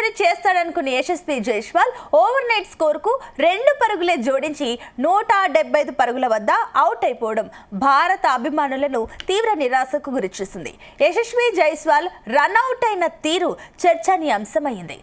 Century చేస్తాడనుకున్న Yashasvi Jaiswal overnight స్కోర్కు 2 పరుగులే జోడించి 175 పరుగుల వద్ద అవుట్ అయిపోవడం భారత అభిమానులను తీవ్ర నిరాశకు గురిచేసింది. యశస్వి జైస్వాల్ రన్అట్ అయిన తీరు చర్చనీయాంశమైంది.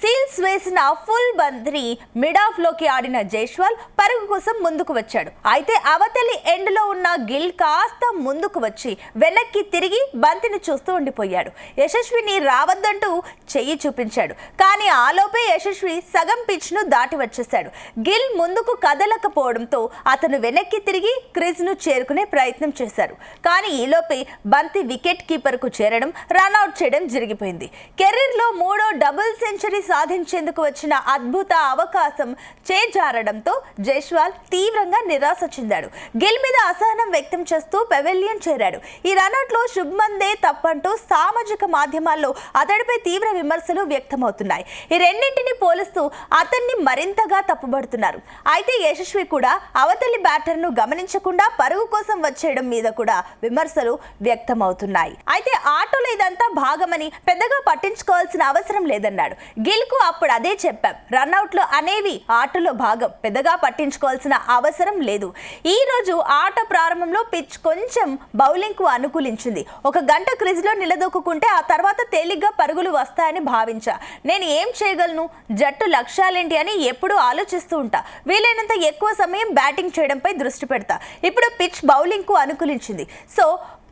సీల్స్ వేసిన ఫుల్ బంతిని మిడ్ ఆఫ్ లోకి ఆడిన జైస్వాల్ పరుగు కోసం ముందుకు వచ్చాడు. అయితే అవతలి ఎండ్లో ఉన్న గిల్ కాస్త ముందుకు వచ్చి వెనక్కి తిరిగి బంతిని చూస్తూ ఉండిపోయాడు. యశస్విని రావద్దంటూ చెయ్యి చూపించాడు. కానీ ఆలోపే యశస్వి సగం పిచ్ను దాటి వచ్చేశాడు. గిల్ ముందుకు కదలకపోవడంతో అతను వెనక్కి తిరిగి క్రీజ్ను చేరుకునే ప్రయత్నం చేశారు. కానీ ఈలోపే బంతి వికెట్ కీపర్కు చేరడం, రన్అట్ చేయడం జరిగిపోయింది. కెరీర్లో 3వ డబుల్ సెంచరీ సాధించేందుకు వచ్చిన అద్భుత అవకాశం చేజారడంతో జైస్వాల్ తీవ్రంగా నిరాశ చెందాడు. గిల్ మీద అసహనం వ్యక్తం చేస్తూ పెవిలియన్ చేరాడు. ఈ రన్అట్ లో శుభ్మన్ దే తప్పంటూ సామాజిక మాధ్యమాల్లో అతడిపై తీవ్ర విమర్శలు వ్యక్తమవుతున్నాయి. ఈ రెండింటిని పోలుస్తూ అతన్ని మరింతగా తప్పుబడుతున్నారు. అయితే యశస్వి కూడా అవతలి బ్యాటర్ను గమనించకుండా పరుగు కోసం వచ్చేయడం మీద కూడా విమర్శలు వ్యక్తమవుతున్నాయి. అయితే ఆటలో ఇదంతా భాగమని పెద్దగా పట్టించుకోవాల్సిన అవసరం లేదన్నాడు. గిల్కు అప్పుడు అదే చెప్పాం, రన్అట్లు అనేవి ఆటలో భాగం, పెద్దగా పట్టించుకోవాల్సిన అవసరం లేదు. ఈ రోజు ఆట ప్రారంభంలో పిచ్ కొంచెం బౌలింగ్కు అనుకూలించింది. 1 గంట క్రీజ్లో నిలదొక్కుంటే ఆ తర్వాత తేలిగ్గా పరుగులు వస్తాయని భావించా. నేను ఏం చేయగలను, జట్టు లక్ష్యాలేంటి అని ఎప్పుడూ ఆలోచిస్తూ ఉంటా. వీలైనంత ఎక్కువ సమయం బ్యాటింగ్ చేయడంపై దృష్టి పెడతా. ఇప్పుడు పిచ్ బౌలింగ్కు అనుకూలించింది. సో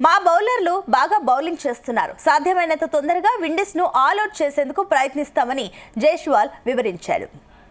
మా బౌలర్లు బాగా బౌలింగ్ చేస్తున్నారు. సాధ్యమైనంత తొందరగా విండీస్ను ఆల్అౌట్ చేసేందుకు ప్రయత్నిస్తామని జైస్వాల్ వివరించాడు.